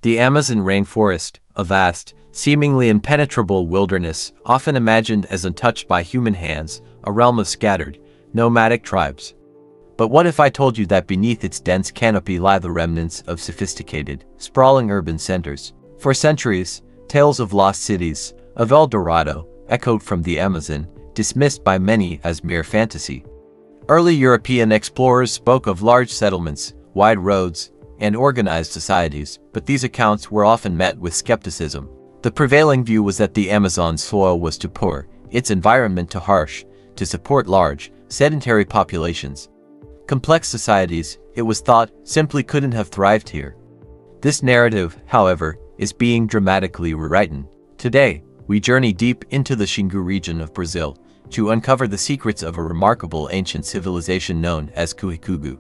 The Amazon rainforest, a vast, seemingly impenetrable wilderness, often imagined as untouched by human hands, a realm of scattered, nomadic tribes. But what if I told you that beneath its dense canopy lie the remnants of sophisticated, sprawling urban centers? For centuries, tales of lost cities, of El Dorado, echoed from the Amazon, dismissed by many as mere fantasy. Early European explorers spoke of large settlements, wide roads, and organized societies, but these accounts were often met with skepticism. The prevailing view was that the Amazon's soil was too poor, its environment too harsh, to support large, sedentary populations. Complex societies, it was thought, simply couldn't have thrived here. This narrative, however, is being dramatically rewritten. Today, we journey deep into the Xingu region of Brazil to uncover the secrets of a remarkable ancient civilization known as Kuhikugu.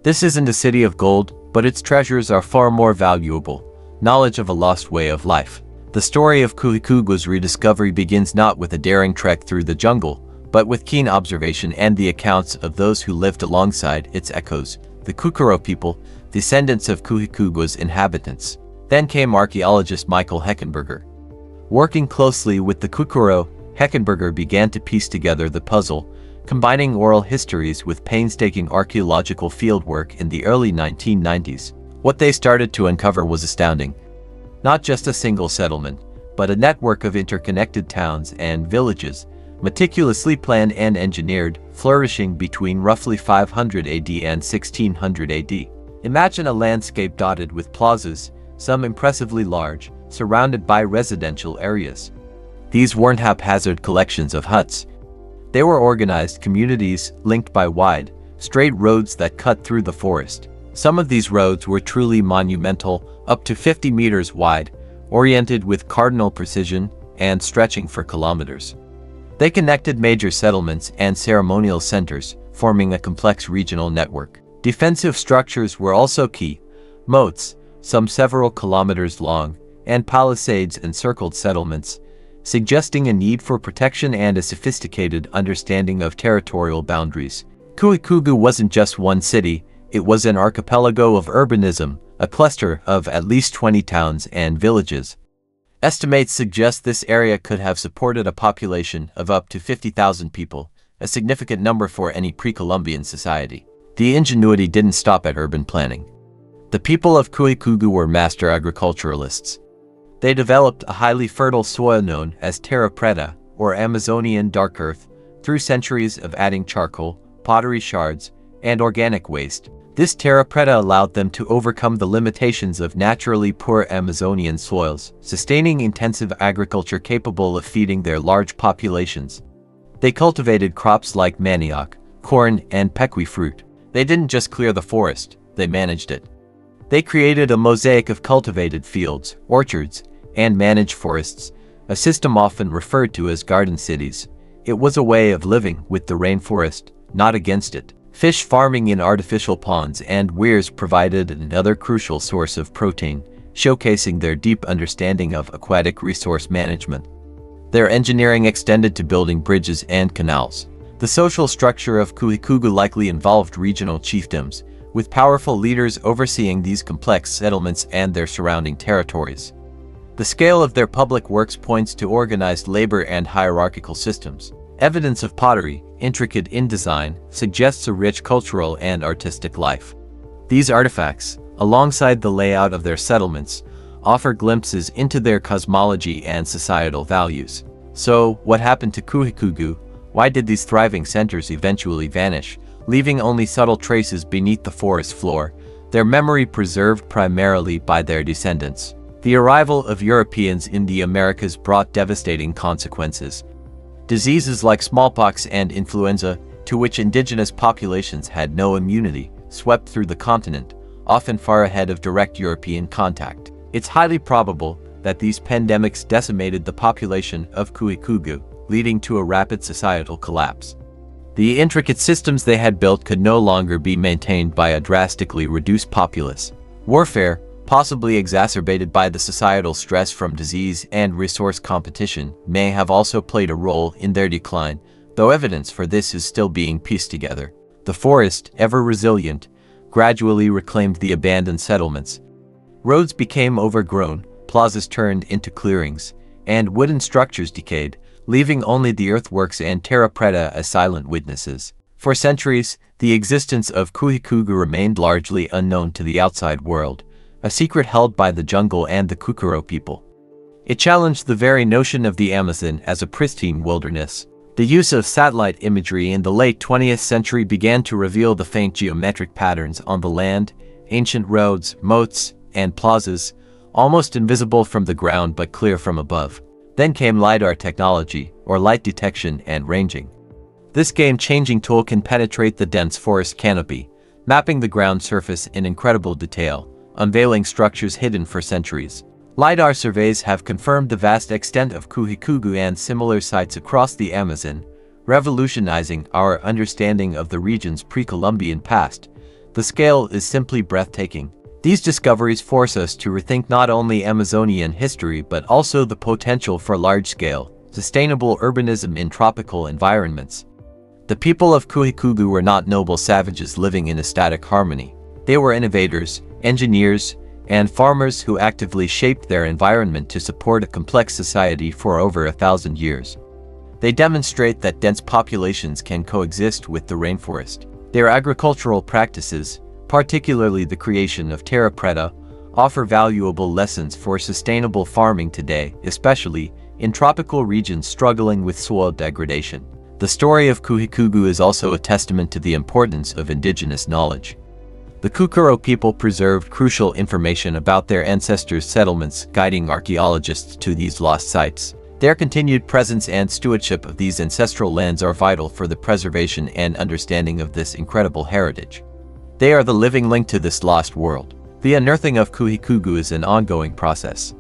This isn't a city of gold, but its treasures are far more valuable: knowledge of a lost way of life. The story of Kuhikugu's rediscovery begins not with a daring trek through the jungle, but with keen observation and the accounts of those who lived alongside its echoes, the Kuikuro people, descendants of Kuhikugu's inhabitants. Then came archaeologist Michael Heckenberger. Working closely with the Kuikuro, Heckenberger began to piece together the puzzle, combining oral histories with painstaking archaeological fieldwork in the early 1990s. What they started to uncover was astounding. Not just a single settlement, but a network of interconnected towns and villages, meticulously planned and engineered, flourishing between roughly 500 AD and 1600 AD. Imagine a landscape dotted with plazas, some impressively large, surrounded by residential areas. These weren't haphazard collections of huts. They were organized communities linked by wide, straight roads that cut through the forest. Some of these roads were truly monumental, up to 50 meters wide, oriented with cardinal precision, and stretching for kilometers. They connected major settlements and ceremonial centers, forming a complex regional network. Defensive structures were also key. Moats, some several kilometers long, and palisades encircled settlements, suggesting a need for protection and a sophisticated understanding of territorial boundaries. Kuikugu wasn't just one city, it was an archipelago of urbanism, a cluster of at least 20 towns and villages. Estimates suggest this area could have supported a population of up to 50,000 people, a significant number for any pre-Columbian society. The ingenuity didn't stop at urban planning. The people of Kuikugu were master agriculturalists. They developed a highly fertile soil known as terra preta, or Amazonian dark earth, through centuries of adding charcoal, pottery shards, and organic waste. This terra preta allowed them to overcome the limitations of naturally poor Amazonian soils, sustaining intensive agriculture capable of feeding their large populations. They cultivated crops like manioc, corn, and pequi fruit. They didn't just clear the forest, they managed it. They created a mosaic of cultivated fields, orchards, and managed forests, a system often referred to as garden cities. It was a way of living with the rainforest, not against it. Fish farming in artificial ponds and weirs provided another crucial source of protein, showcasing their deep understanding of aquatic resource management. Their engineering extended to building bridges and canals. The social structure of Kuhikugu likely involved regional chiefdoms, with powerful leaders overseeing these complex settlements and their surrounding territories. The scale of their public works points to organized labor and hierarchical systems. Evidence of pottery, intricate in design, suggests a rich cultural and artistic life. These artifacts, alongside the layout of their settlements, offer glimpses into their cosmology and societal values. So, what happened to Kuhikugu? Why did these thriving centers eventually vanish, leaving only subtle traces beneath the forest floor, their memory preserved primarily by their descendants? The arrival of Europeans in the Americas brought devastating consequences. Diseases like smallpox and influenza, to which indigenous populations had no immunity, swept through the continent, often far ahead of direct European contact. It's highly probable that these pandemics decimated the population of Kuhikugu, leading to a rapid societal collapse. The intricate systems they had built could no longer be maintained by a drastically reduced populace. Warfare, possibly exacerbated by the societal stress from disease and resource competition, may have also played a role in their decline, though evidence for this is still being pieced together. The The forest, ever resilient, gradually reclaimed the abandoned settlements. Roads became overgrown, plazas turned into clearings, and wooden structures decayed, leaving only the earthworks and terra preta as silent witnesses. For centuries, the existence of Kuhikugu remained largely unknown to the outside world, a secret held by the jungle and the Kuikuro people. It challenged the very notion of the Amazon as a pristine wilderness. The use of satellite imagery in the late 20th century began to reveal the faint geometric patterns on the land, ancient roads, moats, and plazas, almost invisible from the ground but clear from above. Then came LiDAR technology, or light detection and ranging. This game-changing tool can penetrate the dense forest canopy, mapping the ground surface in incredible detail, unveiling structures hidden for centuries. LiDAR surveys have confirmed the vast extent of Kuhikugu and similar sites across the Amazon, revolutionizing our understanding of the region's pre-Columbian past. The scale is simply breathtaking. These discoveries force us to rethink not only Amazonian history but also the potential for large-scale, sustainable urbanism in tropical environments. The people of Kuhikugu were not noble savages living in a static harmony. They were innovators, engineers, and farmers who actively shaped their environment to support a complex society for over 1,000 years. They demonstrate that dense populations can coexist with the rainforest. Their agricultural practices, particularly the creation of terra preta, offer valuable lessons for sustainable farming today, especially in tropical regions struggling with soil degradation. The story of Kuhikugu is also a testament to the importance of indigenous knowledge. The Kuikuro people preserved crucial information about their ancestors' settlements, guiding archaeologists to these lost sites. Their continued presence and stewardship of these ancestral lands are vital for the preservation and understanding of this incredible heritage. They are the living link to this lost world. The unearthing of Kuhikugu is an ongoing process.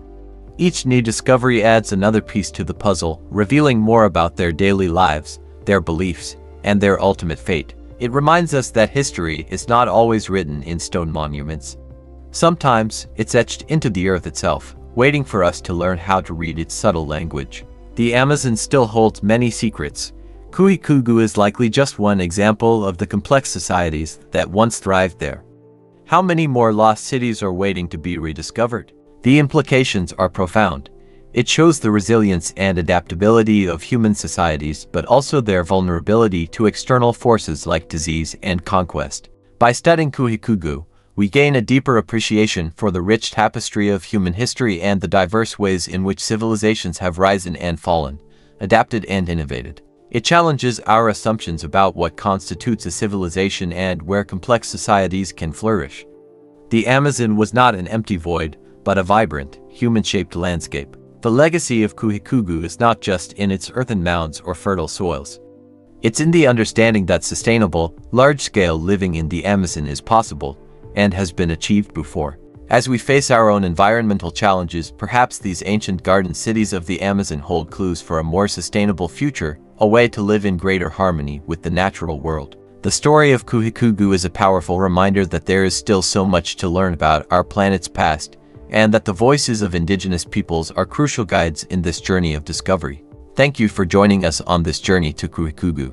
Each new discovery adds another piece to the puzzle, revealing more about their daily lives, their beliefs, and their ultimate fate. It reminds us that history is not always written in stone monuments. Sometimes, it's etched into the earth itself, waiting for us to learn how to read its subtle language. The Amazon still holds many secrets. Kuhikugu is likely just one example of the complex societies that once thrived there. How many more lost cities are waiting to be rediscovered? The implications are profound. It shows the resilience and adaptability of human societies, but also their vulnerability to external forces like disease and conquest. By studying Kuhikugu, we gain a deeper appreciation for the rich tapestry of human history and the diverse ways in which civilizations have risen and fallen, adapted and innovated. It challenges our assumptions about what constitutes a civilization and where complex societies can flourish. The Amazon was not an empty void, but a vibrant, human-shaped landscape. The legacy of Kuhikugu is not just in its earthen mounds or fertile soils. It's in the understanding that sustainable, large-scale living in the Amazon is possible, and has been achieved before. As we face our own environmental challenges, perhaps these ancient garden cities of the Amazon hold clues for a more sustainable future, a way to live in greater harmony with the natural world. The story of Kuhikugu is a powerful reminder that there is still so much to learn about our planet's past, and that the voices of indigenous peoples are crucial guides in this journey of discovery. Thank you for joining us on this journey to Kuhikugu.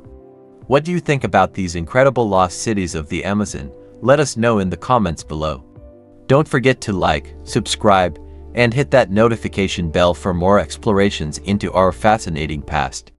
What do you think about these incredible lost cities of the Amazon? Let us know in the comments below. Don't forget to like, subscribe, and hit that notification bell for more explorations into our fascinating past.